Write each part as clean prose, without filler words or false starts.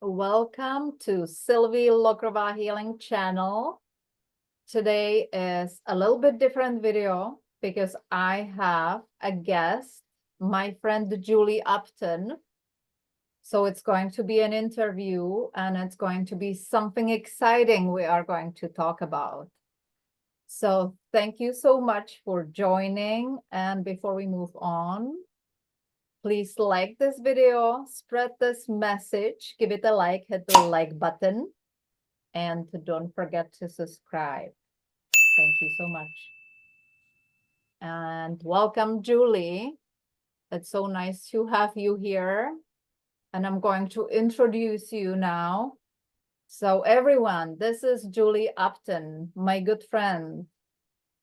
Welcome to Silvie Lockerova Healing Channel. Today is a little bit different video because I have a guest, my friend Julie Upton. So it's going to be an interview and it's going to be something exciting we are going to talk about. So thank you so much for joining. And before we move on, please like this video, spread this message, give it a like, hit the like button, and don't forget to subscribe. Thank you so much. And welcome, Julie. It's so nice to have you here. And I'm going to introduce you now. So everyone, this is Julie Upton, my good friend.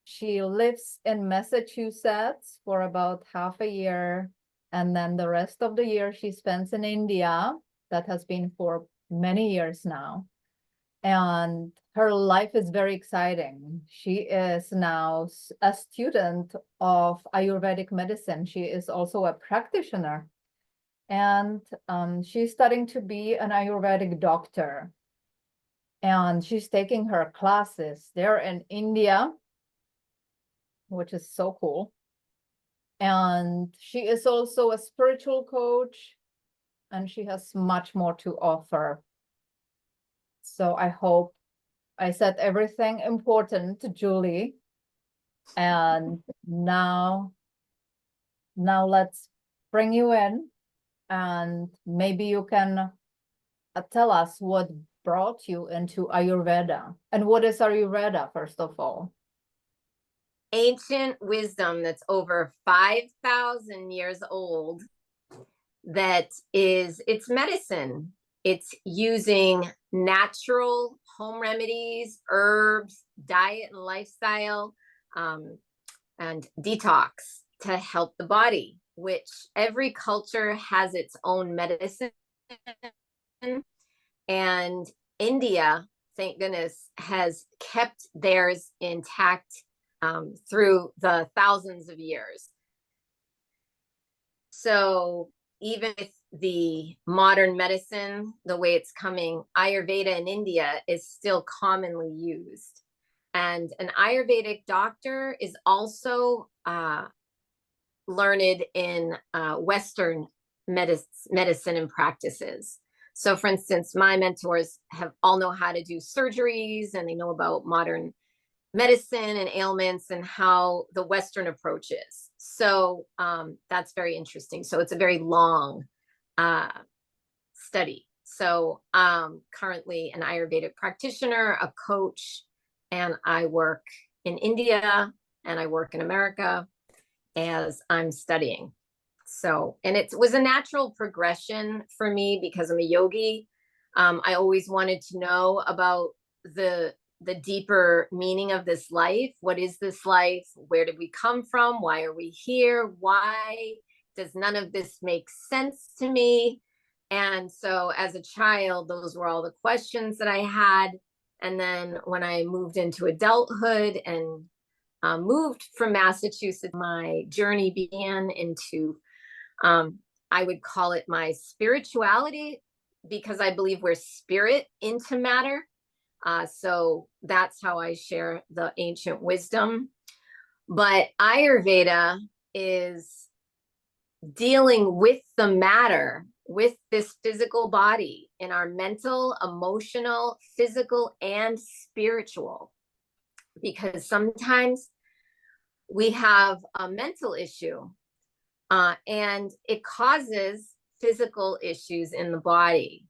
She lives in Massachusetts for about half a year. And then the rest of the year she spends in India. That has been for many years now. And her life is very exciting. She is now a student of Ayurvedic medicine. She is also a practitioner. And she's studying to be an Ayurvedic doctor. And she's taking her classes there in India, which is so cool. And she is also a spiritual coach, and she has much more to offer. So I hope I said everything important to Julie. And now let's bring you in, and maybe you can tell us what brought you into Ayurveda. And what is Ayurveda, first of all? Ancient wisdom that's over 5,000 years old. It's medicine. It's using natural home remedies, herbs, diet and lifestyle, and detox to help the body, which every culture has its own medicine. And India, thank goodness, has kept theirs intact through the thousands of years. So even with the modern medicine, the way it's coming, Ayurveda in India is still commonly used. And an Ayurvedic doctor is also learned in Western medicine and practices. So for instance, my mentors all know how to do surgeries, and they know about modern medicine and ailments and how the Western approach is. So that's very interesting. So it's a very long study. So I'm currently an Ayurvedic practitioner, a coach, and I work in India and I work in America as I'm studying. So, and it was a natural progression for me because I'm a yogi. I always wanted to know about the deeper meaning of this life. What is this life? Where did we come from? Why are we here? Why does none of this make sense to me? And so as a child, those were all the questions that I had. And then when I moved into adulthood and moved from Massachusetts, my journey began into, I would call it my spirituality, because I believe we're spirit into matter. So that's how I share the ancient wisdom. But Ayurveda is dealing with the matter, with this physical body in our mental, emotional, physical, and spiritual. Because sometimes we have a mental issue and it causes physical issues in the body.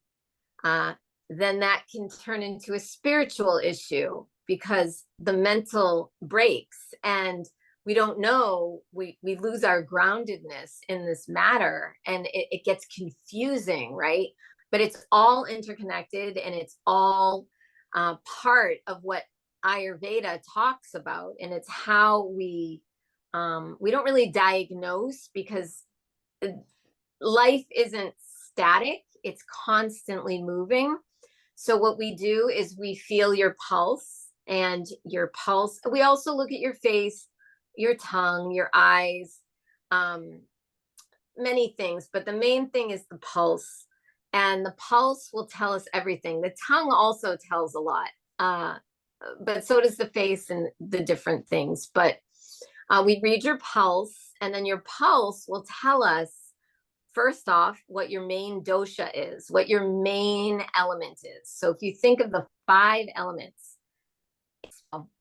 Then that can turn into a spiritual issue because the mental breaks and we don't know, we lose our groundedness in this matter, and it gets confusing, right? But it's all interconnected, and it's all part of what Ayurveda talks about. And it's how we don't really diagnose, because life isn't static, it's constantly moving. So what we do is we feel your pulse, and your pulse, we also look at your face, your tongue, your eyes, many things, but the main thing is the pulse. And the pulse will tell us everything. The tongue also tells a lot, but so does the face and the different things. But we read your pulse, and then your pulse will tell us, first off, what your main dosha is, what your main element is. So if you think of the 5 elements,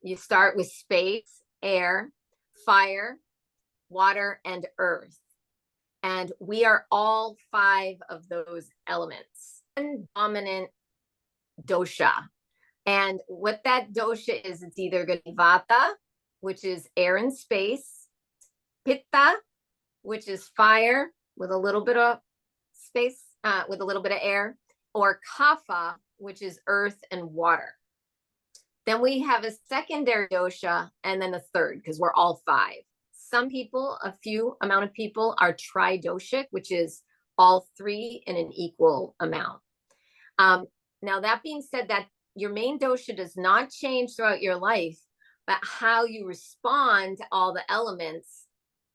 you start with space, air, fire, water, and earth. And we are all 5 of those elements. One dominant dosha. And what that dosha is, it's either going to be vata, which is air and space, pitta, which is fire with a little bit of space, with a little bit of air, or kapha, which is earth and water. Then we have a secondary dosha, and then a third, because we're all 5. Some people, a few amount of people, are tridoshic, which is all 3 in an equal amount. Now, that being said, that your main dosha does not change throughout your life, but how you respond to all the elements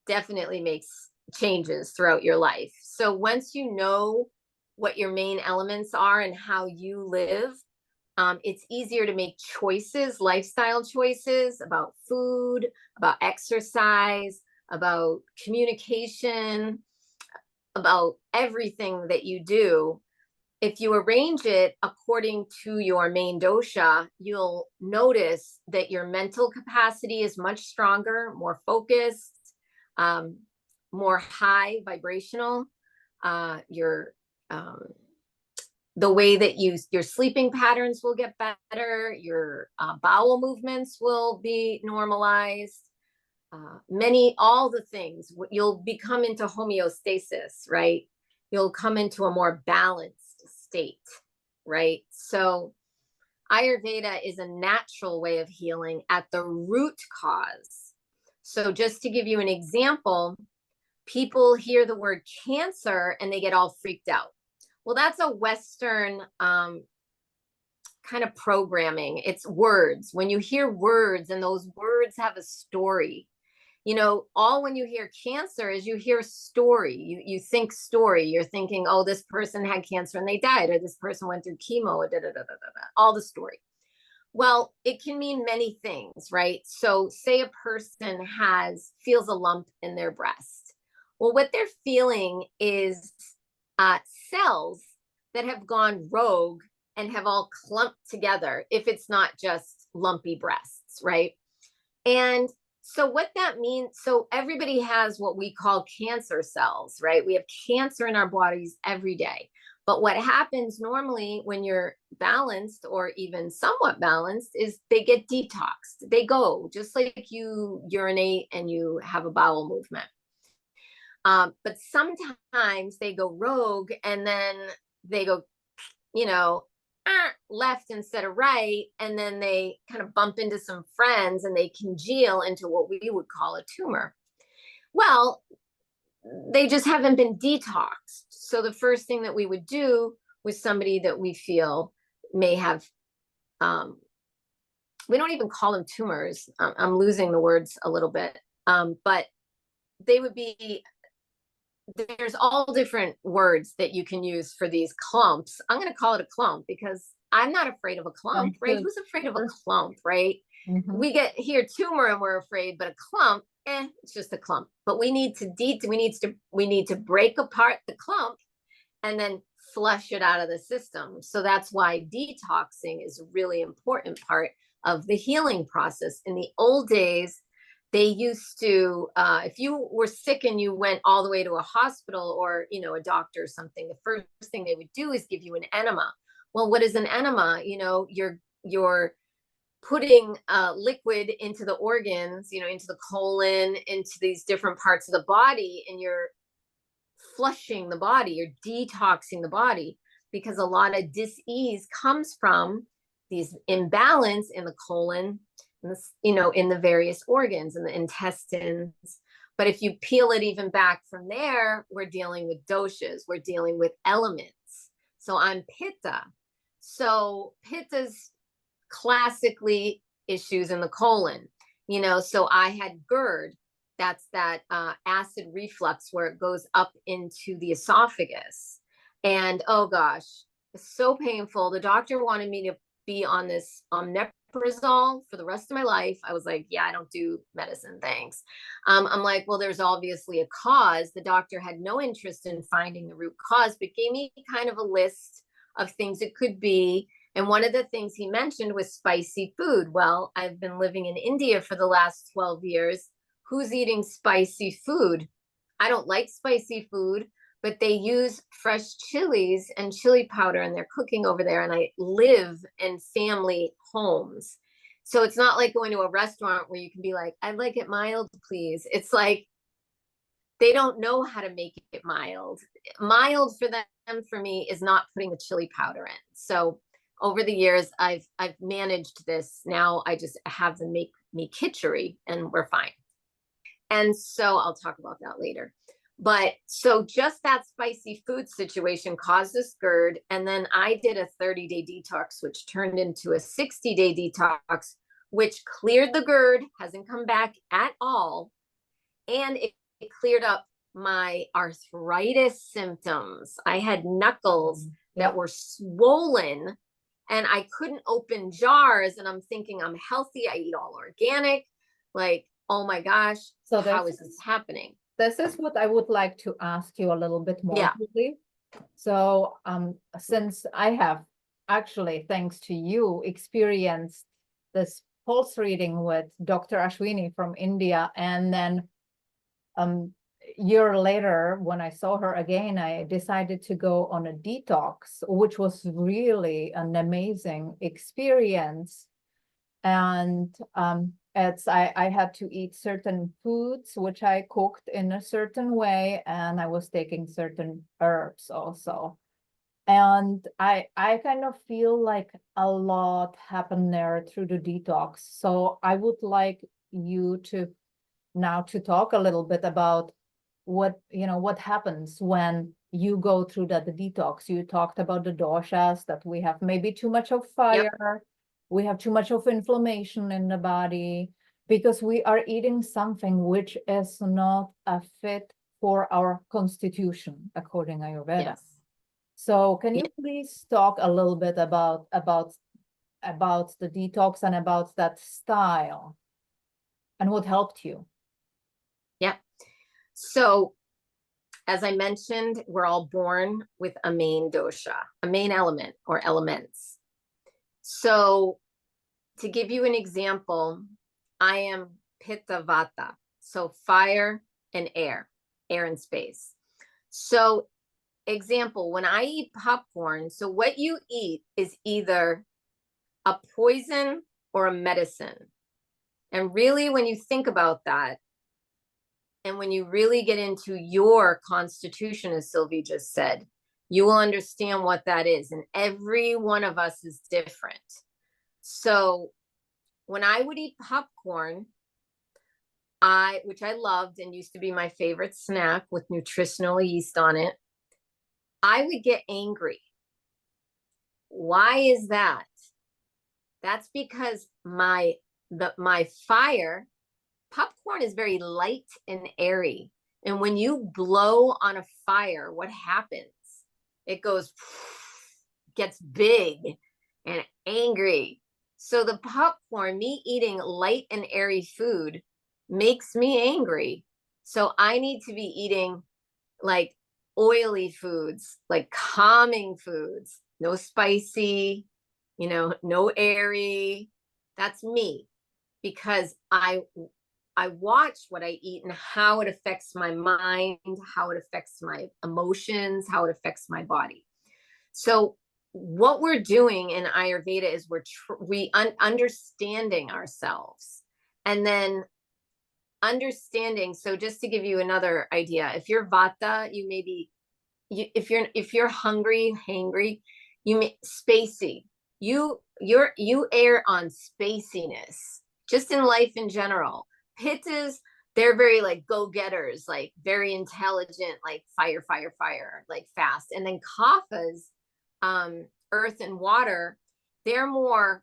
definitely makes changes throughout your life. So once you know what your main elements are and how you live, it's easier to make choices, lifestyle choices about food, about exercise, about communication, about everything that you do. If you arrange it according to your main dosha, you'll notice that your mental capacity is much stronger, more focused, more high vibrational. The way that your sleeping patterns will get better, your bowel movements will be normalized, all the things. You'll become into homeostasis, right? You'll come into a more balanced state, right? So Ayurveda is a natural way of healing at the root cause. So just to give you an example, people hear the word cancer and they get all freaked out. Well, that's a Western kind of programming. It's words. When you hear words and those words have a story, all when you hear cancer is you hear story. You think story. You're thinking, oh, this person had cancer and they died, or this person went through chemo, all the story. Well, it can mean many things, right? So say a person feels a lump in their breast. Well, what they're feeling is cells that have gone rogue and have all clumped together, if it's not just lumpy breasts, right? And so what that means, so everybody has what we call cancer cells, right? We have cancer in our bodies every day. But what happens normally when you're balanced or even somewhat balanced is they get detoxed. They go just like you urinate and you have a bowel movement. But sometimes they go rogue and then they go, left instead of right. And then they kind of bump into some friends and they congeal into what we would call a tumor. Well, they just haven't been detoxed. So the first thing that we would do with somebody that we feel may have, we don't even call them tumors. I'm losing the words a little bit. But they would be, there's all different words that you can use for these clumps. I'm going to call it a clump because I'm not afraid of a clump, right? Who's afraid of a clump, right? Mm-hmm. We get here tumor and we're afraid, but a clump, it's just a clump. But we need to break apart the clump and then flush it out of the system. So that's why detoxing is a really important part of the healing process. In the old days, they used to, if you were sick and you went all the way to a hospital or, a doctor or something, the first thing they would do is give you an enema. Well, what is an enema? You're putting liquid into the organs, into the colon, into these different parts of the body, and you're flushing the body, you're detoxing the body, because a lot of dis-ease comes from these imbalance in the colon, in the various organs, in the intestines. But if you peel it even back from there, we're dealing with doshas, we're dealing with elements. So I'm pitta. So pitta's classically issues in the colon, so I had GERD. That's that acid reflux where it goes up into the esophagus. And oh gosh, it's so painful. The doctor wanted me to be on this omeprazole for the rest of my life. I was like, yeah, I don't do medicine, thanks. I'm like, well, there's obviously a cause. The doctor had no interest in finding the root cause, but gave me kind of a list of things it could be. And one of the things he mentioned was spicy food. Well, I've been living in India for the last 12 years. Who's eating spicy food? I don't like spicy food, but they use fresh chilies and chili powder and they're cooking over there. And I live in family homes. So it's not like going to a restaurant where you can be like, I'd like it mild, please. It's like they don't know how to make it mild. Mild for them, for me, is not putting the chili powder in. So over the years, I've managed this. Now I just have them make me khichdi and we're fine. And so I'll talk about that later. But so just that spicy food situation caused this GERD. And then I did a 30-day detox, which turned into a 60-day detox, which cleared the GERD, hasn't come back at all. And it cleared up my arthritis symptoms. I had knuckles that were swollen and I couldn't open jars. And I'm thinking, I'm healthy. I eat all organic. Like, oh my gosh, so how is this happening? This is what I would like to ask you a little bit more. Quickly. So since I have actually, thanks to you, experienced this pulse reading with Dr. Ashwini from India, and then year later, when I saw her again, I decided to go on a detox, which was really an amazing experience. And I had to eat certain foods, which I cooked in a certain way, and I was taking certain herbs also. And I kind of feel like a lot happened there through the detox. So I would like you to now to talk a little bit about what happens when you go through that detox. You talked about the doshas, that we have maybe too much of fire. We have too much of inflammation in the body because we are eating something which is not a fit for our constitution, according to Ayurveda. Yes. So can you please talk a little bit about the detox and about that style and what helped you? Yeah. So as I mentioned, we're all born with a main dosha, a main element or elements. So to give you an example, I am Pitta Vata, so fire and air and space. So example, when I eat popcorn, so what you eat is either a poison or a medicine. And really, when you think about that, and when you really get into your constitution, as Silvie just said, you will understand what that is. And every one of us is different. So when I would eat popcorn, which I loved and used to be my favorite snack with nutritional yeast on it, I would get angry. Why is that? That's because my fire, popcorn is very light and airy. And when you blow on a fire, what happens? It goes, gets big and angry. So the popcorn, me eating light and airy food, makes me angry. So I need to be eating like oily foods, like calming foods, no spicy, no airy. That's me, because I watch what I eat and how it affects my mind, how it affects my emotions, how it affects my body. So what we're doing in Ayurveda is we understanding ourselves, and then understanding. So just to give you another idea, if you're Vata, you may be, if you're hangry, you may spacey. You err on spaciness, just in life in general. Pittas, they're very like go-getters, like very intelligent, like fire, like fast. And then Kaphas, earth and water, they're more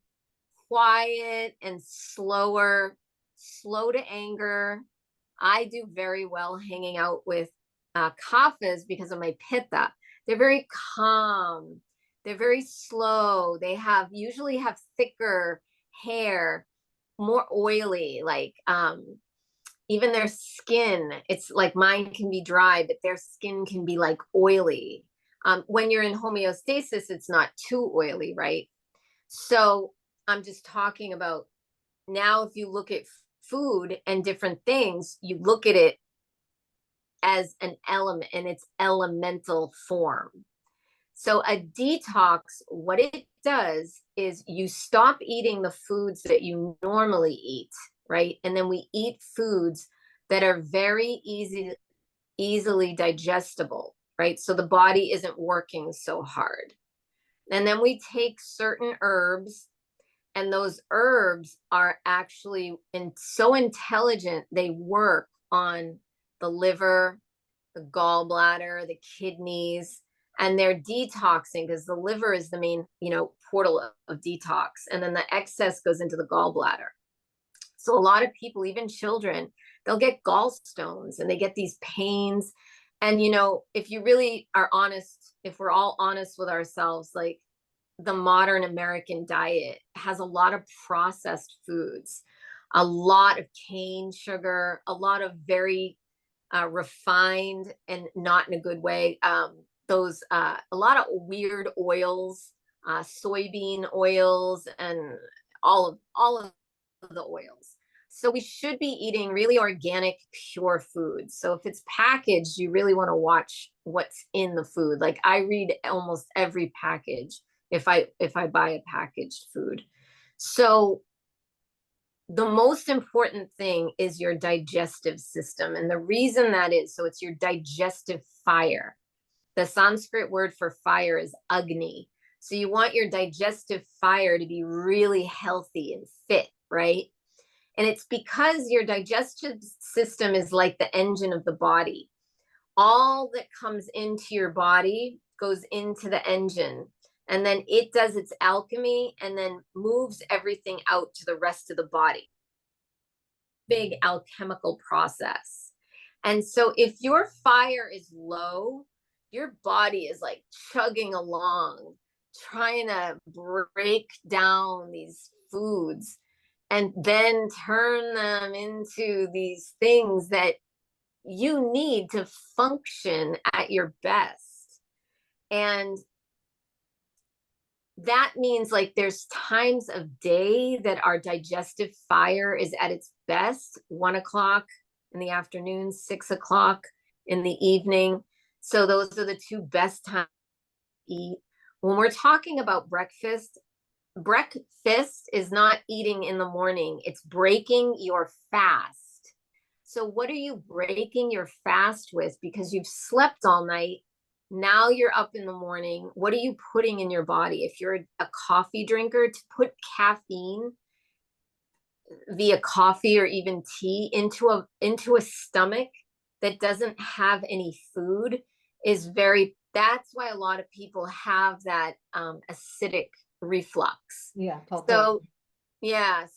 quiet and slower, slow to anger. I do very well hanging out with Kaphas because of my Pitta. They're very calm. They're very slow. They usually have thicker hair, more oily, like even their skin, it's like mine can be dry, but their skin can be like oily. When you're in homeostasis, it's not too oily, right? So I'm just talking about now, if you look at food and different things, you look at it as an element in its elemental form. So a detox, what it does is you stop eating the foods that you normally eat, right? And then we eat foods that are very easily digestible, right? So the body isn't working so hard. And then we take certain herbs, and those herbs are actually so intelligent, they work on the liver, the gallbladder, the kidneys, and they're detoxing because the liver is the main, portal of detox. And then the excess goes into the gallbladder. So a lot of people, even children, they'll get gallstones and they get these pains. And, if you really are honest, if we're all honest with ourselves, like the modern American diet has a lot of processed foods, a lot of cane sugar, a lot of very refined and not in a good way. A lot of weird oils, soybean oils, and all of the oils. So we should be eating really organic, pure foods. So if it's packaged, you really want to watch what's in the food. Like I read almost every package if I buy a packaged food. So the most important thing is your digestive system. And the reason that is, so it's your digestive fire. The Sanskrit word for fire is Agni. So you want your digestive fire to be really healthy and fit, right? And it's because your digestive system is like the engine of the body. All that comes into your body goes into the engine, and then it does its alchemy and then moves everything out to the rest of the body. Big alchemical process. And so if your fire is low, your body is like chugging along, trying to break down these foods and then turn them into these things that you need to function at your best. And that means like there's times of day that our digestive fire is at its best, 1 o'clock in the afternoon, 6 o'clock in the evening. So those are the two best times to eat. When we're talking about breakfast is not eating in the morning. It's breaking your fast. So what are you breaking your fast with? Because you've slept all night. Now you're up in the morning. What are you putting in your body? If you're a coffee drinker, to put caffeine via coffee or even tea into a stomach that doesn't have any food is that's why a lot of people have that acidic reflux. Yeah, totally.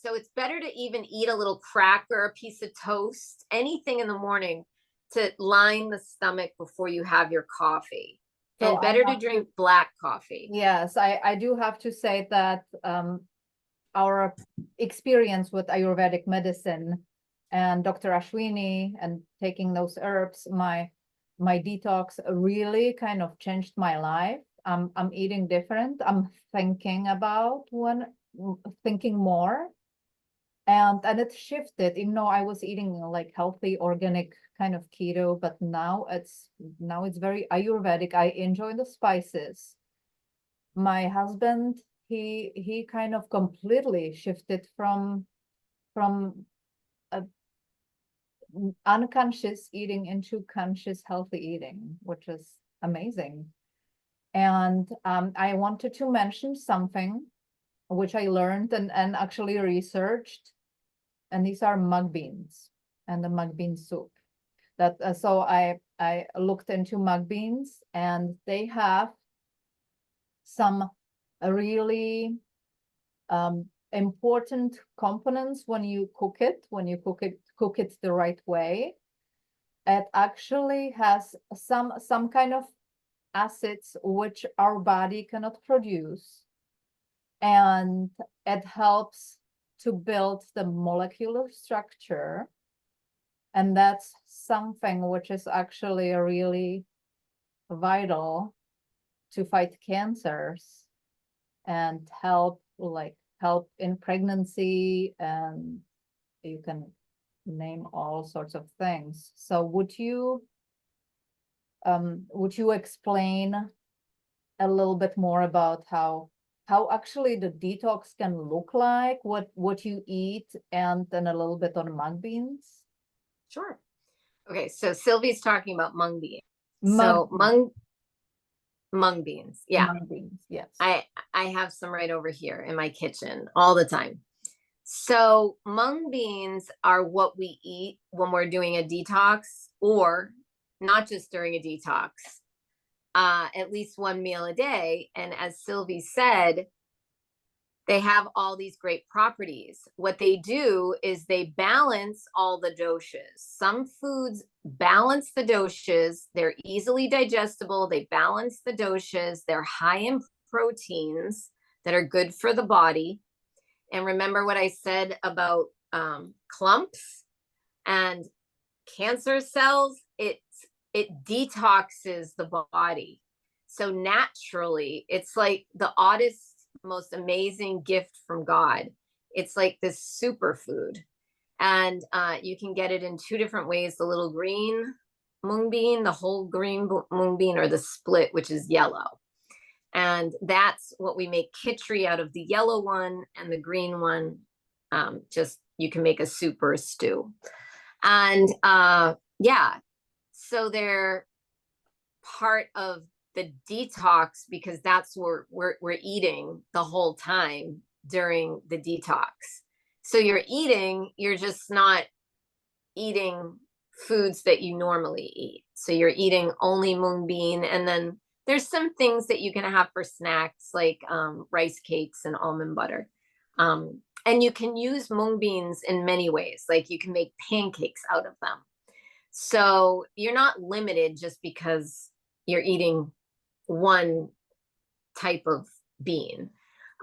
So it's better to even eat a little cracker, a piece of toast, anything in the morning to line the stomach before you have your coffee. So and better to drink black coffee. Yes, I do have to say that our experience with Ayurvedic medicine and Dr. Ashwini and taking those herbs, my detox really kind of changed my life. I'm eating different. I'm thinking more, and it shifted. I was eating like healthy, organic kind of keto, but now it's very Ayurvedic. I enjoy the spices. My husband, he kind of completely shifted from unconscious eating into conscious healthy eating, which is amazing. And I wanted to mention something which I learned and actually researched, and these are mung beans and the mung bean soup. So I looked into mung beans, and they have some really important components when you cook it the right way. It actually has some kind of acids which our body cannot produce. And it helps to build the molecular structure. And that's something which is actually really vital to fight cancers and help in pregnancy, and you can name all sorts of things. So would you explain a little bit more about how actually the detox can look like, what you eat, and then a little bit on mung beans? Sure. Okay, so Sylvie's talking about mung beans. Mung So mung beans. Yeah. Mung beans, yes. I have some right over here in my kitchen all the time. So mung beans are what we eat when we're doing a detox, or not just during a detox, at least one meal a day. And as Silvie said, they have all these great properties. What they do is they balance all the doshas. Some foods balance the doshas. They're easily digestible. They balance the doshas. They're high in proteins that are good for the body. And remember what I said about clumps and cancer cells? It detoxes the body. So naturally, it's like the oddest, most amazing gift from God. It's like this superfood. And you can get it in two different ways: the little green mung bean, the whole green mung bean, or the split, which is yellow. And that's what we make khichdi out of, the yellow one, and the green one, just you can make a soup or a stew. And yeah, so they're part of the detox because that's what we're eating the whole time during the detox. So you're just not eating foods that you normally eat. So you're eating only mung bean, and then there's some things that you can have for snacks, like rice cakes and almond butter. And you can use mung beans in many ways. Like you can make pancakes out of them. So you're not limited just because you're eating one type of bean.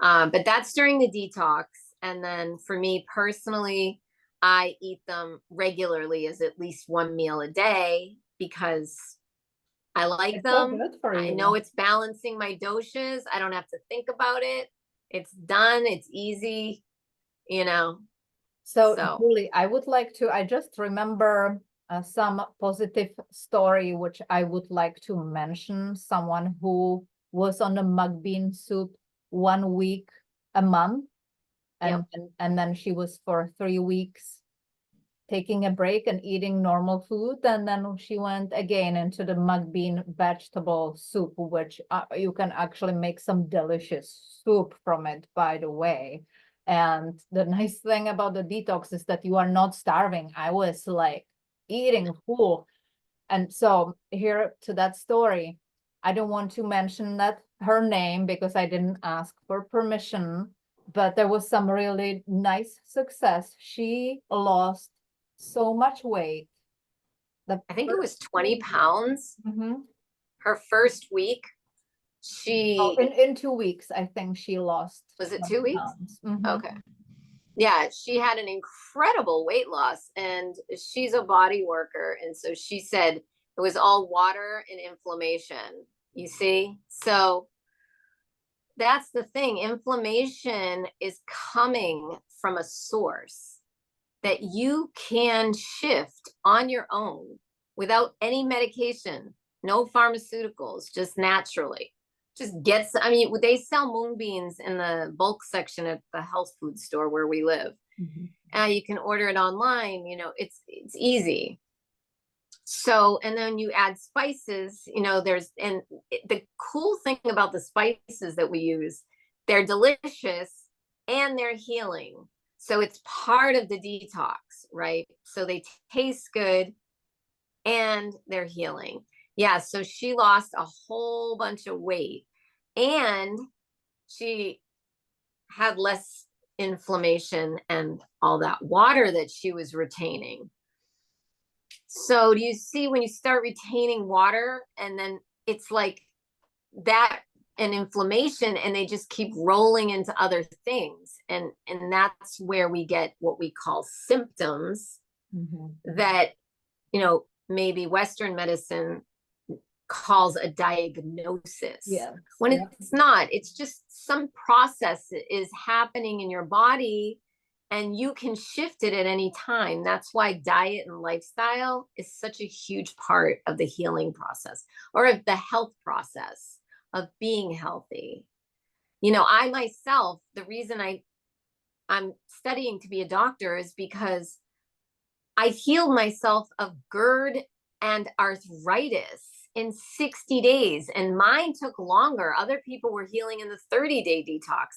But that's during the detox. And then for me personally, I eat them regularly as at least one meal a day because I like them. So good for you. I know it's balancing my doshas. I don't have to think about it. It's done. It's easy, you know. So Julie, I would like to, I just remember some positive story, which I would like to mention. Someone who was on a mung bean soup 1 week a month. And, Yep. and then she was for 3 weeks taking a break and eating normal food. And then she went again into the mung bean vegetable soup, which you can actually make some delicious soup from it, by the way. And the nice thing about the detox is that you are not starving. I was like eating full. And so here to that story, I don't want to mention that her name because I didn't ask for permission, but there was some really nice success. She lost so much weight. I think it was 20 pounds. Mm-hmm. Her first week, in 2 weeks, I think she lost. Was it 2 weeks? Mm-hmm. Okay. Yeah, she had an incredible weight loss, and she's a body worker. And so she said it was all water and inflammation, you see? So that's the thing. Inflammation is coming from a source that you can shift on your own without any medication, no pharmaceuticals, just naturally. Just gets, I mean, they sell mung beans in the bulk section at the health food store where we live. Mm-hmm. You can order it online, you know, it's easy. So, and then you add spices, you know, and the cool thing about the spices that we use, they're delicious and they're healing. So it's part of the detox, right? So they taste good and they're healing. Yeah, so she lost a whole bunch of weight and she had less inflammation and all that water that she was retaining. So do you see when you start retaining water and then it's like that and inflammation, and they just keep rolling into other things. And that's where we get what we call symptoms that, you know, maybe Western medicine calls a diagnosis. When it's not, it's just some process is happening in your body and you can shift it at any time. That's why diet and lifestyle is such a huge part of the healing process, or of the health process of being healthy. You know, I myself, the reason I'm studying to be a doctor is because I healed myself of GERD and arthritis in 60 days, and mine took longer. Other people were healing in the 30-day detox,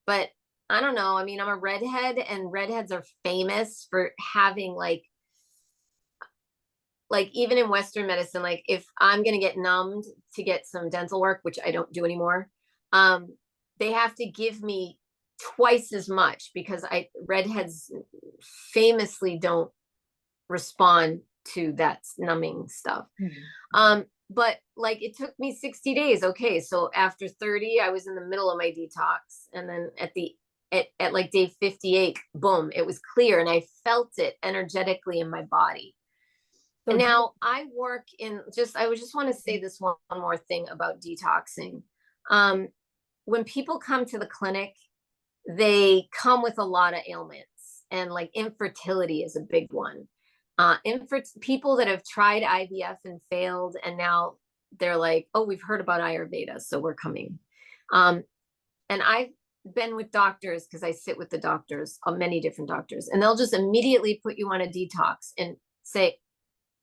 but I don't know. I mean, I'm a redhead, and redheads are famous for having like even in Western medicine, like if I'm going to get numbed to get some dental work, which I don't do anymore, they have to give me twice as much because redheads famously don't respond to that numbing stuff. But like it took me 60 days. Okay. So after 30, I was in the middle of my detox. And then at like day 58, boom, it was clear. And I felt it energetically in my body. So and now I work in I would just want to say this one more thing about detoxing. When people come to the clinic, they come with a lot of ailments, and like infertility is a big one. People that have tried IVF and failed, and now they're like, oh, we've heard about Ayurveda, so we're coming. And I've been with doctors, because I sit with the doctors, many different doctors, and they'll just immediately put you on a detox and say,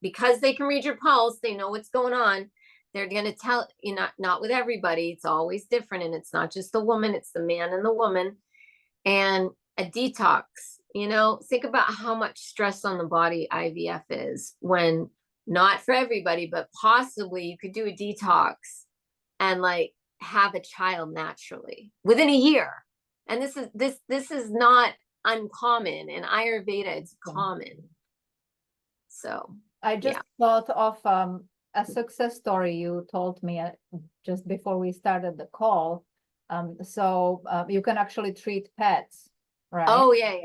because they can read your pulse, they know what's going on. They're going to tell you, not with everybody. It's always different. And it's not just the woman, it's the man and the woman. And a detox, you know, think about how much stress on the body IVF is, when not for everybody, but possibly you could do a detox and like have a child naturally within a year. And this is not uncommon. In Ayurveda, it's common. So I just thought of a success story you told me just before we started the call. So you can actually treat pets, right? Oh, yeah.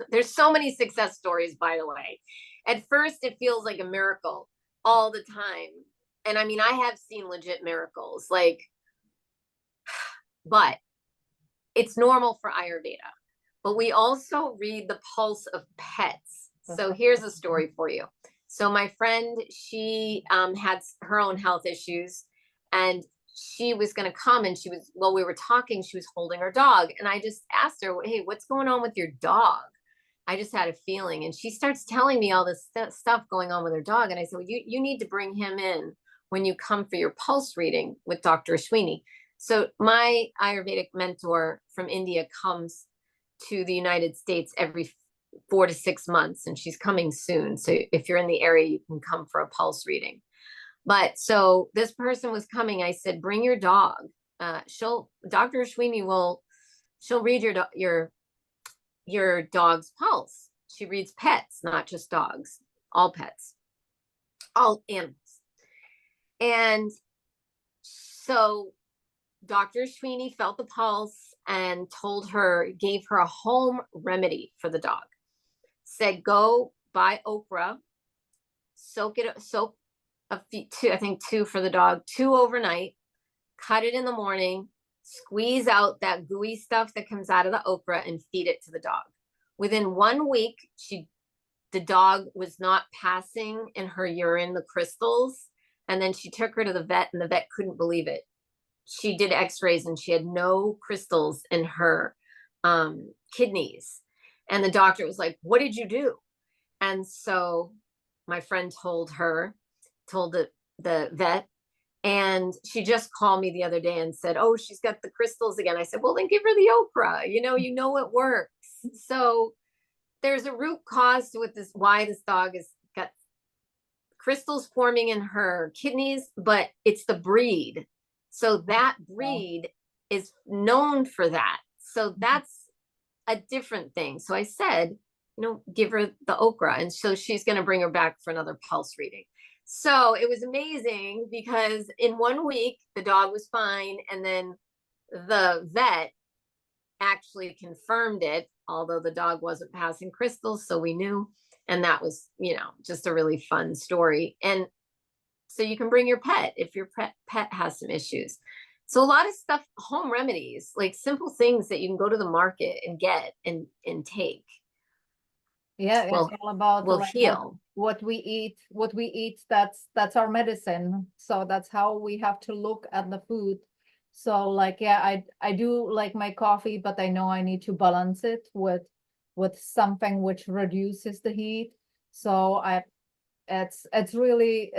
There's so many success stories, by the way. At first, it feels like a miracle all the time. And I mean, I have seen legit miracles, like, but it's normal for Ayurveda. But we also read the pulse of pets. So here's a story for you. So my friend, she had her own health issues, and she was going to come, and while we were talking, she was holding her dog. And I just asked her, hey, what's going on with your dog? I just had a feeling. And she starts telling me all this stuff going on with her dog. And I said, well, you need to bring him in when you come for your pulse reading with Dr. Ashwini. So my Ayurvedic mentor from India comes to the United States every 4 to 6 months, and she's coming soon. So if you're in the area, you can come for a pulse reading. But so this person was coming. I said, bring your dog. Dr. Ashwini she'll read your dog's pulse. She reads pets, not just dogs, all pets, all animals. And so Dr. Ashwini felt the pulse and gave her a home remedy for the dog. Said, go buy okra, soak a few, I think 2 for the dog, 2 overnight, cut it in the morning, squeeze out that gooey stuff that comes out of the okra, and feed it to the dog. Within 1 week, the dog was not passing in her urine the crystals. And then she took her to the vet, and the vet couldn't believe it. She did x-rays, and she had no crystals in her kidneys. And the doctor was like, what did you do? And so my friend told the vet, and she just called me the other day and said, oh, she's got the crystals again. I said, well, then give her the okra. You know it works. So there's a root cause to why this dog has got crystals forming in her kidneys, but it's the breed. So that breed is known for that. So that's a different thing. So I said, give her the okra. And so she's going to bring her back for another pulse reading. So it was amazing because in 1 week the dog was fine, and then the vet actually confirmed it, although the dog wasn't passing crystals, so we knew. And that was, just a really fun story. And so you can bring your pet if your pet has some issues. So a lot of stuff, home remedies, like simple things that you can go to the market and get and take Yeah, it's will all about will like heal. what we eat, that's our medicine. So that's how we have to look at the food. So like, yeah, I do like my coffee, but I know I need to balance it with something which reduces the heat. So it's really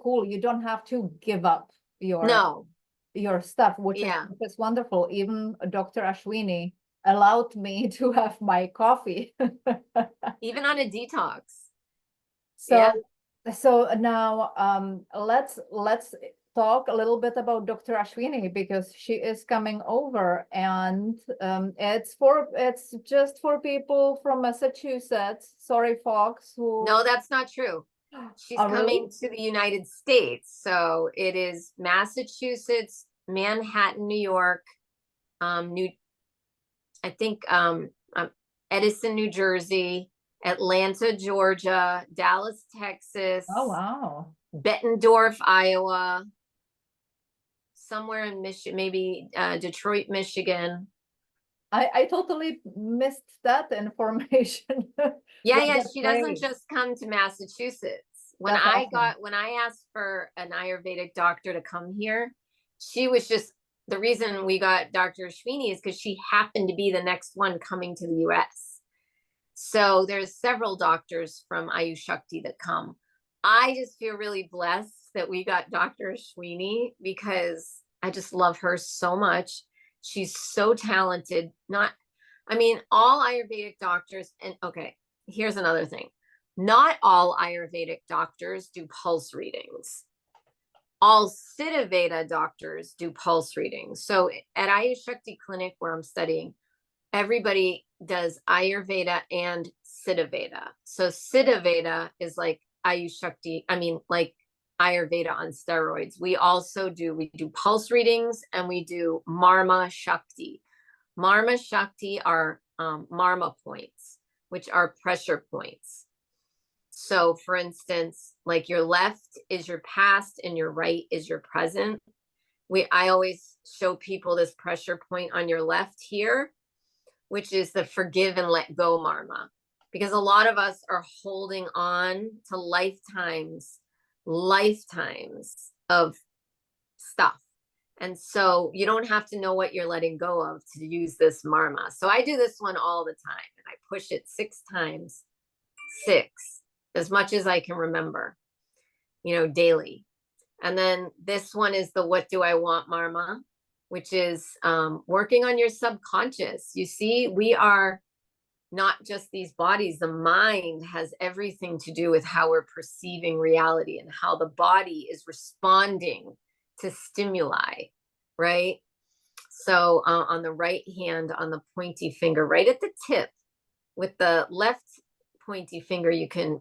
cool. You don't have to give up No, your stuff, which yeah, is wonderful. Even Dr. Ashwini allowed me to have my coffee. even on a detox. So Yeah. so now let's talk a little bit about Dr. Ashwini because she is coming over, and it's just for people from Massachusetts. Sorry, folks, No, who that's not true. She's are really. coming to the United States. So it is Massachusetts, Manhattan, New York, New I think Edison, New Jersey, Atlanta, Georgia, Dallas, Texas, Oh, wow. Bettendorf, Iowa, somewhere in Michigan, maybe Detroit, Michigan. I totally missed that information. Yeah, Well, yeah, that's she doesn't great. just come to Massachusetts. That's awesome. When I asked for an Ayurvedic doctor to come here, she was just the reason we got Dr. Ashwini is because she happened to be the next one coming to the US. So there's several doctors from Ayush Shakti that come. I just feel really blessed that we got Dr. Ashwini because I just love her so much. She's so talented. All Ayurvedic doctors, and okay, here's another thing. Not all Ayurvedic doctors do pulse readings. All Siddha Veda doctors do pulse readings. So at Ayush Shakti Clinic, where I'm studying, everybody does Ayurveda and Siddha Veda. So Siddha Veda is like Ayush Shakti, like Ayurveda on steroids. We do pulse readings, and we do Marma Shakti. Marma Shakti are Marma points, which are pressure points. So, for instance, like your left is your past and your right is your present. I always show people this pressure point on your left here, which is the forgive and let go Marma. Because a lot of us are holding on to lifetimes of stuff. And so you don't have to know what you're letting go of to use this Marma. So I do this one all the time, and I push it 6 times, as much as I can remember, daily. And then this one is the what do I want Marma, which is working on your subconscious. You see, we are not just these bodies. The mind has everything to do with how we're perceiving reality and how the body is responding to stimuli, right? So on the right hand, on the pointy finger, right at the tip, with the left pointy finger, you can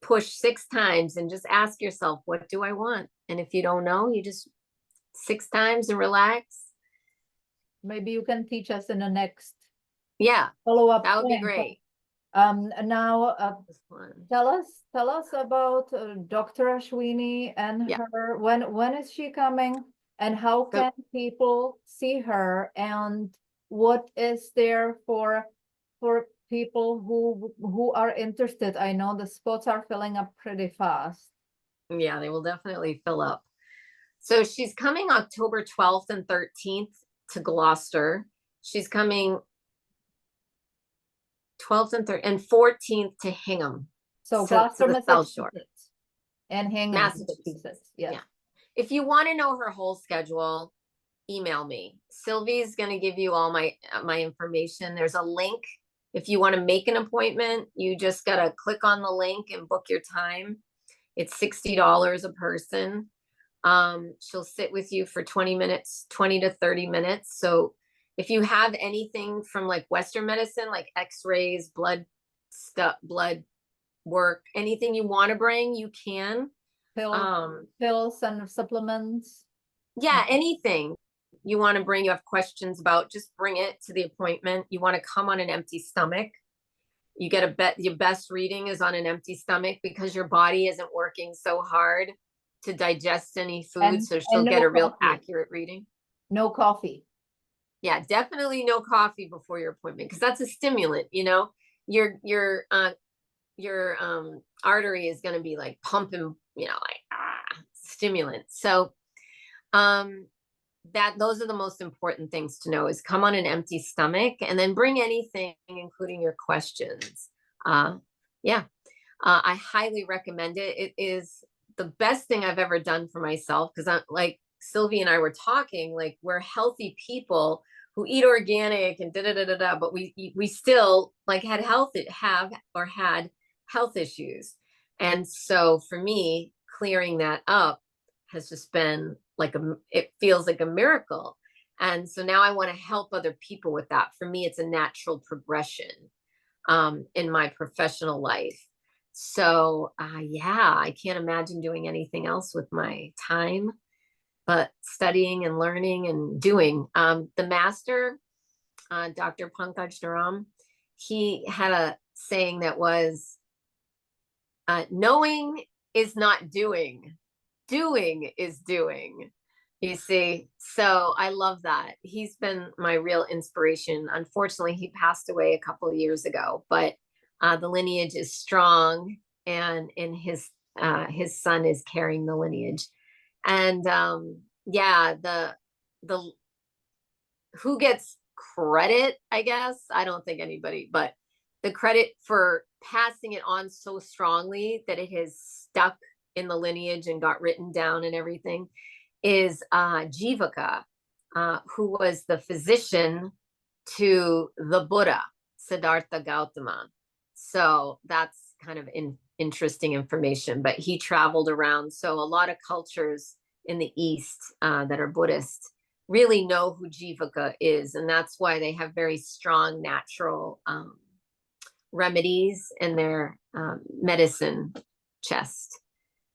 push 6 times and just ask yourself, what do I want? And if you don't know, you just 6 times and relax. Maybe you can teach us in the next Yeah, follow-up that would be thing. great. Now, tell us about Dr. Ashwini and Yeah. her. When is she coming, and how can people see her, and what is there for people who are interested? I know the spots are filling up pretty fast. Yeah, they will definitely fill up. So she's coming October 12th and 13th to Gloucester. She's coming 12th and 13th and 14th to Hingham. So to Gloucester, the South Shore. Massachusetts, and Hingham, Massachusetts. Yes. Yeah. If you want to know her whole schedule, email me. Silvie's going to give you all my information. There's a link. If you want to make an appointment, you just got to click on the link and book your time. It's $60 a person. She'll sit with you for 20 minutes, 20 to 30 minutes. So if you have anything from like Western medicine, like x-rays, blood work, anything you want to bring, you can. pills and supplements? Yeah, anything you want to bring, you have questions about, just bring it to the appointment. You want to come on an empty stomach. You get your best reading is on an empty stomach because your body isn't working so hard to digest any food. So she'll no get a real coffee. accurate reading. No coffee. Yeah, definitely no coffee before your appointment because that's a stimulant, you know. Your artery is going to be like pumping, you know, like stimulant. So those are the most important things to know is come on an empty stomach and then bring anything, including your questions. Yeah, I highly recommend it. It is the best thing I've ever done for myself because I'm like Silvie and I were talking, like we're healthy people who eat organic and but we still like had health issues. And so for me, clearing that up has just been like it feels like a miracle. And so now I want to help other people with that. For me, it's a natural progression in my professional life. So yeah, I can't imagine doing anything else with my time, but studying and learning and doing. The master, Dr. Pankaj Dharam, he had a saying that was, knowing is not doing. Doing is doing, you see. So I love that. He's been my real inspiration. Unfortunately, he passed away a couple of years ago, but the lineage is strong, and his son is carrying the lineage. And yeah, the who gets credit, I guess, I don't think anybody, but the credit for passing it on so strongly that it has stuck in the lineage and got written down and everything is Jivaka, who was the physician to the Buddha, Siddhartha Gautama. So that's kind of interesting information, but he traveled around. So a lot of cultures in the East that are Buddhist really know who Jivaka is. And that's why they have very strong natural remedies in their medicine chest.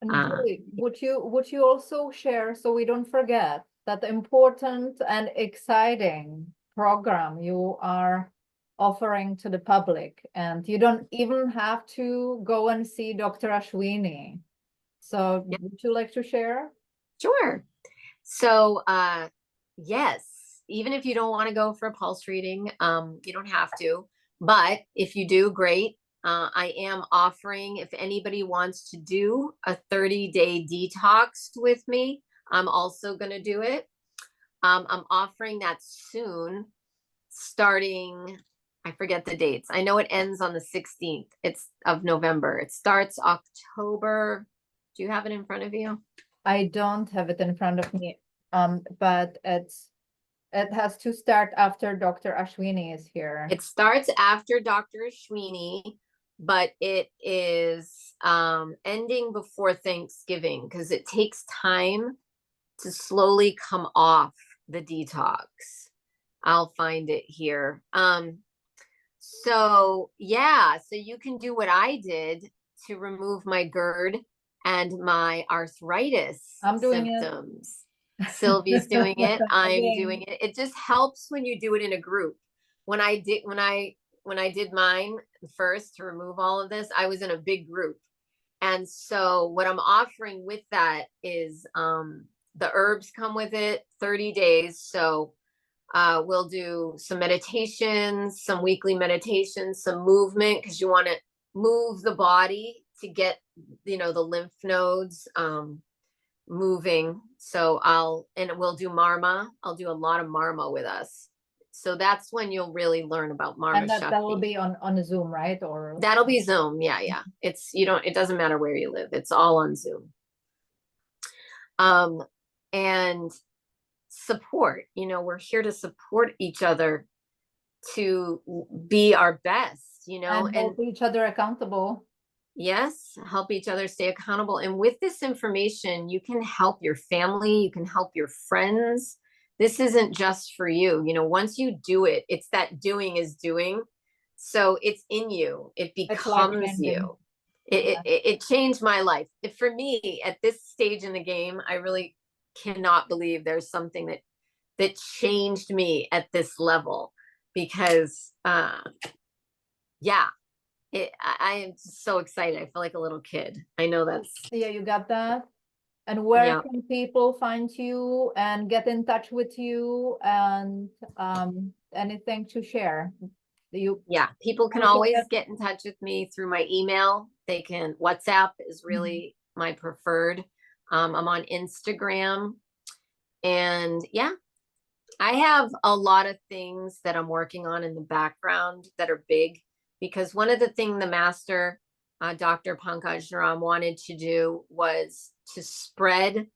Julie, would you also share, so we don't forget, that important and exciting program you are offering to the public, and you don't even have to go and see Dr. Ashwini. So yeah. Would you like to share? Sure. So yes, even if you don't want to go for a pulse reading, you don't have to, but if you do, great. I am offering, if anybody wants to do a 30-day detox with me, I'm also going to do it. I'm offering that soon, starting, I forget the dates. I know it ends on the 16th. It's of November. It starts October. Do you have it in front of you? I don't have it in front of me, but it has to start after Dr. Ashwini is here. It starts after Dr. Ashwini, but it is ending before Thanksgiving because it takes time to slowly come off the detox. I'll find it here. So yeah, so you can do what I did to remove my GERD and my arthritis symptoms. Silvie's doing it. I'm doing it. It just helps when you do it in a group. When I did mine first to remove all of this, I was in a big group. And so what I'm offering with that is the herbs come with it, 30 days. So we'll do some meditations, some weekly meditations, some movement, because you want to move the body to get, the lymph nodes moving. So we'll do marma. I'll do a lot of marma with us. So that's when you'll really learn about marma. And that will be on Zoom, right? Or that'll be Zoom. Yeah. It doesn't matter where you live. It's all on Zoom. And support, we're here to support each other to be our best, and hold each other accountable. Yes, help each other stay accountable. And with this information, you can help your family, you can help your friends. This isn't just for you. Once you do it, it's that doing is doing. So it's in you. It becomes you. It changed my life. For me, at this stage in the game, I really cannot believe there's something that changed me at this level, because yeah, I am so excited. I feel like a little kid. I know that's, Yeah, you got that. And where yeah. can people find you and get in touch with you, and anything to share? You Yeah, people can looking always at get in touch with me through my email. They can, WhatsApp is Mhm. really my preferred. I'm on Instagram, and yeah, I have a lot of things that I'm working on in the background that are big, because one of the things the master, Dr. Pankaj Naram, wanted to do was to spread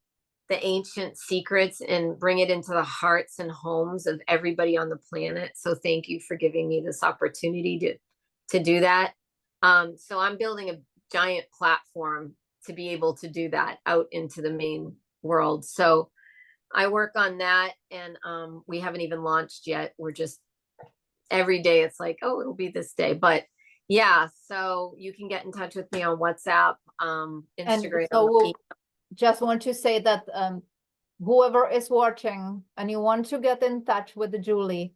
the ancient secrets and bring it into the hearts and homes of everybody on the planet. So thank you for giving me this opportunity to do that. So I'm building a giant platform to be able to do that out into the main world. So I work on that, and we haven't even launched yet. We're just, every day it's like, oh, it'll be this day. But yeah, so you can get in touch with me on WhatsApp, and Instagram. so just want to say that whoever is watching and you want to get in touch with Julie,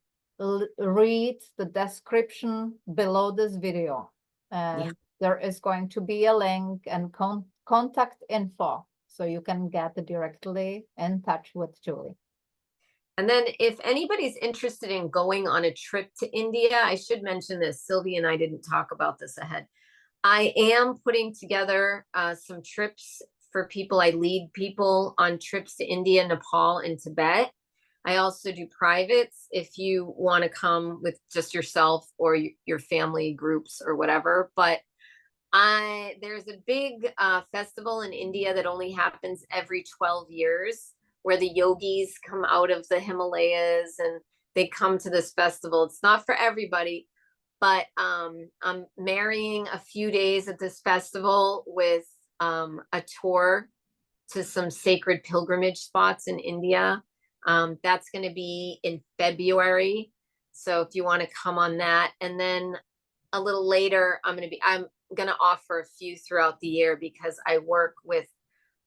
read the description below this video, and Yeah. there is going to be a link and contact info, so you can get directly in touch with Julie. And then if anybody's interested in going on a trip to India, I should mention this. Silvie and I didn't talk about this ahead. I am putting together some trips for people. I lead people on trips to India, Nepal, and Tibet. I also do privates if you want to come with just yourself or your family groups or whatever. But there's a big festival in India that only happens every 12 years, where the yogis come out of the Himalayas and they come to this festival. It's not for everybody, but I'm marrying a few days at this festival with a tour to some sacred pilgrimage spots in India. That's going to be in February. So if you want to come on that, and then a little later, I'm going to offer a few throughout the year, because I work with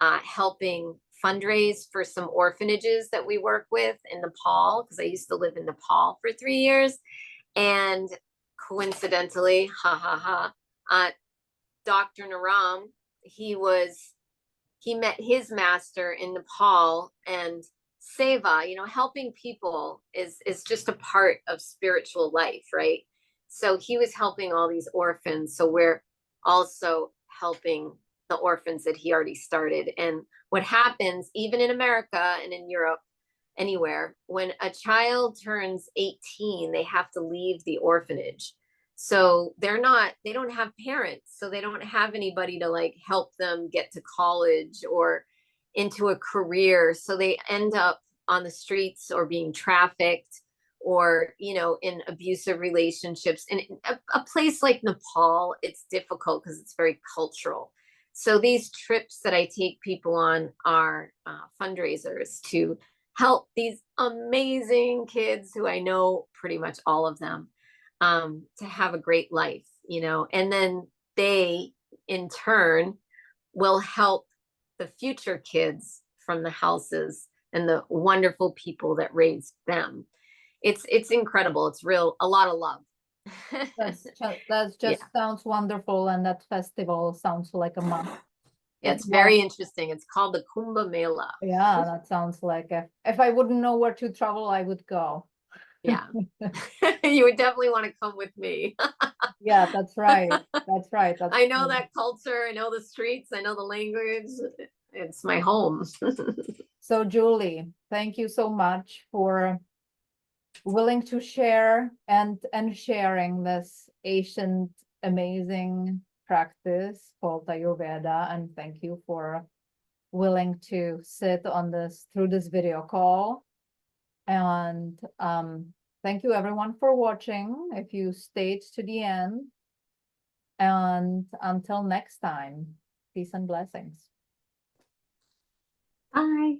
helping fundraise for some orphanages that we work with in Nepal, because I used to live in Nepal for 3 years. And coincidentally, Dr. Naram, he met his master in Nepal, and seva, helping people is just a part of spiritual life, right? So he was helping all these orphans. So we're also helping the orphans that he already started. And what happens, even in America and in Europe, anywhere, when a child turns 18, they have to leave the orphanage. So they don't have parents. So they don't have anybody to like help them get to college or into a career. So they end up on the streets or being trafficked, or, in abusive relationships. And a place like Nepal, it's difficult because it's very cultural. So these trips that I take people on are fundraisers to help these amazing kids, who I know pretty much all of them, to have a great life, and then they in turn will help the future kids from the houses and the wonderful people that raised them. It's incredible. It's a lot of love. That just Yeah. sounds wonderful, and that festival sounds like a month. It's very interesting. It's called the Kumbh Mela. Yeah, that sounds like if I wouldn't know where to travel, I would go. Yeah. You would definitely want to come with me. Yeah, that's right. That's right. I know that culture. I know the streets. I know the language. It's my home. So Julie, thank you so much for willing to share and sharing this ancient, amazing practice called Ayurveda. And thank you for willing to sit on through this video call. And thank you everyone for watching, if you stayed to the end. And until next time, peace and blessings. Bye.